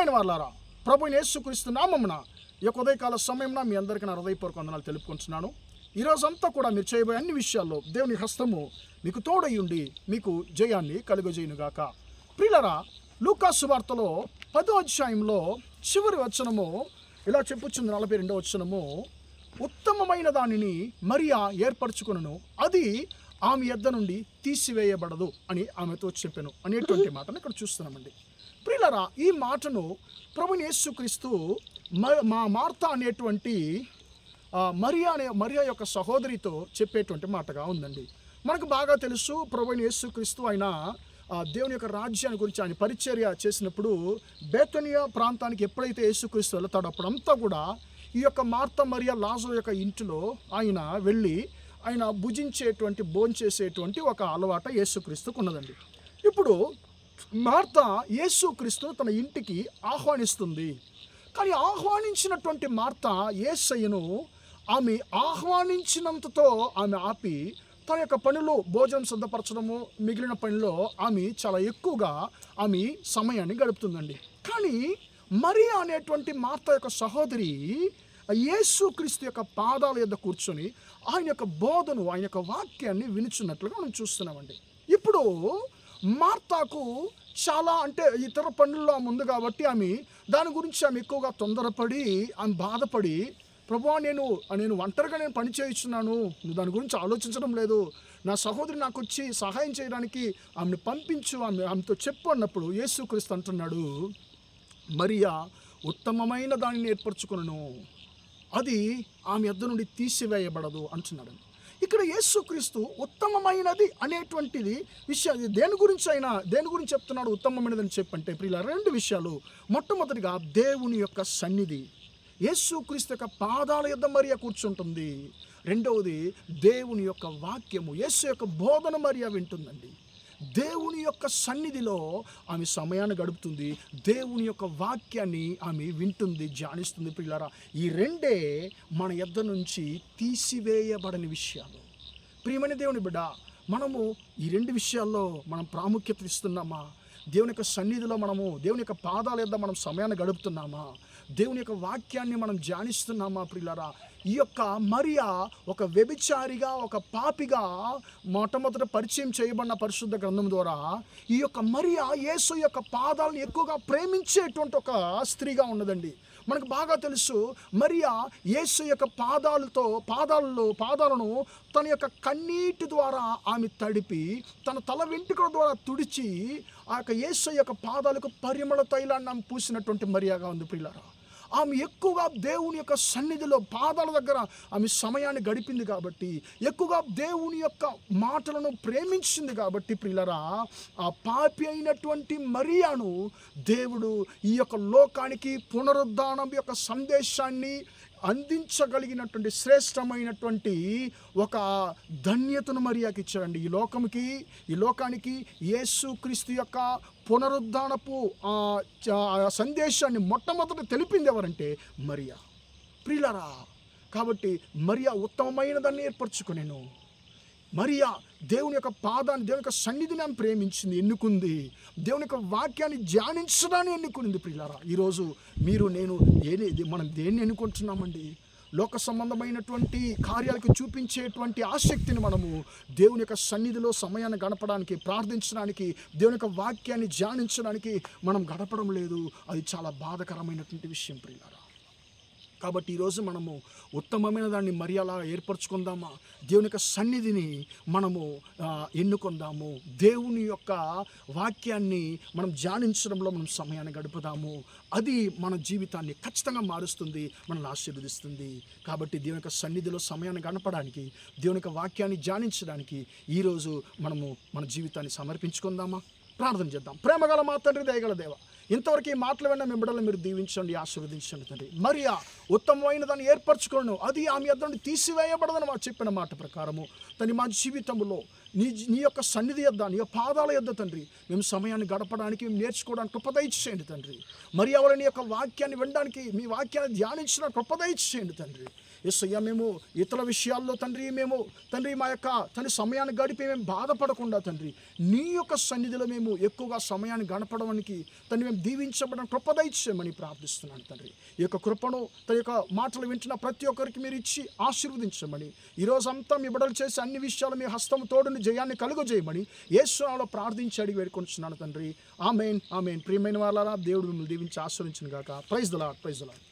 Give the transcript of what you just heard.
ప్రియమైన వాళ్ళారా, ప్రభువైన యేసుక్రీస్తు నామమున ఈ యొక్క ఉదయకాల సమయంలో మీ అందరికీ నా హృదయపూర్వక వందనాలు తెలుపుకుంటున్నాను. ఈరోజంతా కూడా మీరు చేయబోయే అన్ని విషయాల్లో దేవుని హస్తము మీకు తోడయ్యుండి మీకు జయాన్ని కలుగజేయునుగాక. ప్రియులారా, లూకా సువార్తలో 10వ అధ్యాయంలో చివరి వచనము ఇలా చెప్పుచుంది. 42వ వచనము, ఉత్తమమైన దానిని మరియా ఏర్పరచుకొనును, అది ఆమె యొద్ద నుండి తీసివేయబడదు అని ఆమెతో చెప్పాను అనేటువంటి మాటను ఇక్కడ చూస్తున్నామండి. ప్రియులారా, ఈ మాటను ప్రభువైన యేసుక్రీస్తు మార్తా అనేటువంటి మరియా యొక్క సహోదరితో చెప్పేటువంటి మాటగా ఉందండి. మనకు బాగా తెలుసు, ప్రభువైన యేసుక్రీస్తు ఆయన దేవుని యొక్క రాజ్యాన్ని గురించి ఆయన పరిచర్య చేసినప్పుడు బేతనియా ప్రాంతానికి ఎప్పుడైతే యేసుక్రీస్తు వెళ్తాడో అప్పుడంతా కూడా ఈ యొక్క మార్తా మరియా లాజరు యొక్క ఇంటిలో ఆయన వెళ్ళి ఆయన భోంచేసేటువంటి ఒక అలవాట యేసుక్రీస్తుకు ఉన్నదండి. ఇప్పుడు మార్తా యేసుక్రీస్తు తన ఇంటికి ఆహ్వానిస్తుంది. కానీ ఆహ్వానించినటువంటి మార్తా యేసయ్యను ఆమె ఆహ్వానించినంతతో ఆమె ఆపి తన యొక్క పనిలో భోజనం సిద్ధపరచడము మిగిలిన పనిలో ఆమె చాలా ఎక్కువగా ఆమె సమయాన్ని గడుపుతుందండి. కానీ మరియా అనేటువంటి మార్తా యొక్క సహోదరి యేసుక్రీస్తు యొక్క పాదాల యొద్ద కూర్చొని ఆయన యొక్క బోధను, ఆయన యొక్క వాక్యాన్ని వినుచున్నట్లుగా మనం చూస్తున్నామండి. ఇప్పుడు మార్తాకు చాలా ఇతర పనుల్లో ఉంది కాబట్టి దాని గురించి ఆమె ఎక్కువగా తొందరపడి ఆమె బాధపడి, ప్రభువా నేను ఒంటరిగా పని చేయిస్తున్నాను, నువ్వు దాని గురించి ఆలోచించడం లేదు, నా సహోదరి నాకు వచ్చి సహాయం చేయడానికి ఆమెను పంపించు, ఆమెతో చెప్పు అన్నప్పుడు యేసుక్రీస్తు అంటున్నాడు, మరియా ఉత్తమమైన దానిని ఏర్పరచుకొనును, అది ఆమె యొద్ద నుండి తీసివేయబడదు అంటున్నాడు. ఇక్కడ యేసుక్రీస్తు ఉత్తమమైనది అనేటువంటిది విషయం దేని గురించి చెప్తున్నాడు ఉత్తమమైనది అని చెప్పంటే ప్రియుల 2 విషయాలు. మొట్టమొదటిగా దేవుని యొక్క సన్నిధి, యేసుక్రీస్తు యొక్క పాదాల యొద్ద మరియా కూర్చుంటుంది. రెండవది దేవుని యొక్క వాక్యము, యేసు యొక్క బోధన మరియా వింటుందండి. దేవుని యొక్క సన్నిధిలో ఆమె సమయాన్ని గడుపుతుంది, దేవుని యొక్క వాక్యాన్ని ఆమె వింటుంది, ధ్యానిస్తుంది. ప్రియులారా, ఈ 2 మన యొద్ద నుంచి తీసివేయబడని విషయాలు. ప్రియమైన దేవుని బిడ్డ, మనము ఈ 2 విషయాల్లో మనం ప్రాముఖ్యత ఇస్తున్నామా? దేవుని యొక్క సన్నిధిలో మనము దేవుని యొక్క పాదాల యొద్ద మనం సమయాన్ని గడుపుతున్నామా? దేవుని యొక్క వాక్యాన్ని మనం ధ్యానిస్తున్నామా? ప్రియులారా, ఈ యొక్క మరియా ఒక వ్యభిచారిగా, ఒక పాపిగా మొట్టమొదట పరిచయం చేయబడిన పరిశుద్ధ గ్రంథం ద్వారా ఈ యొక్క మరియా యేసు యొక్క పాదాలను ఎక్కువగా ప్రేమించేటువంటి ఒక స్త్రీగా ఉన్నదండి. మనకు బాగా తెలుసు, మరియా యేసు యొక్క పాదాలను తన యొక్క కన్నీటి ద్వారా ఆమె తడిపి తన తల వెంట్రుకల ద్వారా తుడిచి ఆ యొక్క యేసు యొక్క పాదాలకు పరిమళ తైలాన్ని ఆమె పూసినటువంటి మరియాగా ఉంది. ప్రియులారా, ఆమె ఎక్కువగా దేవుని యొక్క సన్నిధిలో పాదాల దగ్గర ఆమె సమయాన్ని గడిపింది కాబట్టి, ఎక్కువగా దేవుని యొక్క మాటలను ప్రేమించింది కాబట్టి ప్రియులారా, ఆ పాపి అయినటువంటి మరియాను దేవుడు ఈ యొక్క లోకానికి పునరుద్ధానం యొక్క సందేశాన్ని అందించగలిగినటువంటి శ్రేష్టమైనటువంటి ఒక ధన్యతను మరియాకి ఇచ్చాడండి. ఈ లోకానికి యేసుక్రీస్తు యొక్క పునరుద్ధానపు సందేశాన్ని మొట్టమొదట తెలిపింది ఎవరంటే మరియా. ప్రియులారా, కాబట్టి మరియా ఉత్తమమైన దాన్ని ఏర్పరచుకునేను. మరియా దేవుని యొక్క పాదాన్ని, దేవుని యొక్క సన్నిధిని ఆమె ప్రేమించింది, ఎన్నుకుంది. దేవుని యొక్క వాక్యాన్ని ధ్యానించడాన్ని ఎన్నుకుంది. ప్రియులారా, ఈరోజు మనం దేన్ని ఎన్నుకుంటున్నామండి? లోక సంబంధమైనటువంటి కార్యాలకు చూపించేటువంటి ఆసక్తిని మనము దేవుని యొక్క సన్నిధిలో సమయాన్ని గడపడానికి, ప్రార్థించడానికి, దేవుని యొక్క వాక్యాన్ని ధ్యానించడానికి మనం గడపడం లేదు. అది చాలా బాధాకరమైనటువంటి విషయం ప్రియులారా. కాబట్టి ఈరోజు మనము ఉత్తమమైన దాన్ని మరియాలా ఏర్పరచుకుందామా? దేవుని యొక్క సన్నిధిని మనము ఎన్నుకుందాము. దేవుని యొక్క వాక్యాన్ని మనం ధ్యానించడంలో మనం సమయాన్ని గడుపుదాము. అది మన జీవితాన్ని ఖచ్చితంగా మారుస్తుంది, మనల్ని ఆశీర్వదిస్తుంది. కాబట్టి దేవుని యొక్క సన్నిధిలో సమయాన్ని గడపడానికి, దేవుని యొక్క వాక్యాన్ని ధ్యానించడానికి ఈరోజు మనము మన జీవితాన్ని సమర్పించుకుందామా? ప్రార్థన చేద్దాం. ప్రేమగల మా తండ్రి, దయగల దేవ, ఇంతవరకు ఈ మాటలు విన్న మీ బిడ్డలను మీరు దీవించండి, ఆశీర్వదించండి తండ్రి. మరియా ఉత్తమమైన దాన్ని ఏర్పరచుకోను, అది ఆమె యొద్ద నుండి తీసివేయబడదని మా చెప్పిన మాట ప్రకారము తండ్రి, మా జీవితంలో నీ యొక్క సన్నిధి యొద్ద, నీ యొక్క పాదాల యొద్ద తండ్రి మేము సమయాన్ని గడపడానికి, మేము నేర్చుకోవడానికి కృప దయచేయండి తండ్రి. మరియా వలన నీ యొక్క వాక్యాన్ని వినడానికి, మీ వాక్యాన్ని ధ్యానించడానికి కృప దయచేయండి తండ్రి. యేసయ్య మేము ఇతర విషయాల్లో తండ్రి మేము తండ్రి మా యొక్క తండ్రి సమయాన్ని గడిపి మేము బాధపడకుండా తండ్రి నీ యొక్క సన్నిధిలో మేము ఎక్కువగా సమయాన్ని గడపడానికి తండ్రి మేము దీవించబడిన కృప దయచేయమని ప్రార్థిస్తున్నాను తండ్రి. ఈ యొక్క కృపను తన యొక్క మాటలు వింటున్న ప్రతి ఒక్కరికి మీరు ఇచ్చి ఆశీర్వదించమని, ఈరోజు అంతా మీ బిడ్డలు చేసే అన్ని విషయాలు మీ హస్తం తోడుని జయాన్ని కలుగజేయమని యేసు నామములో ప్రార్థించి అడిగి వేడుకొంటున్నాను తండ్రి. ఆమేన్ ఆమేన్. ప్రియమైన వాళ్ళారా, దేవుడు మిమ్మల్ని దీవించి ఆశీర్వదించును గాక. Praise the lord, praise the lord.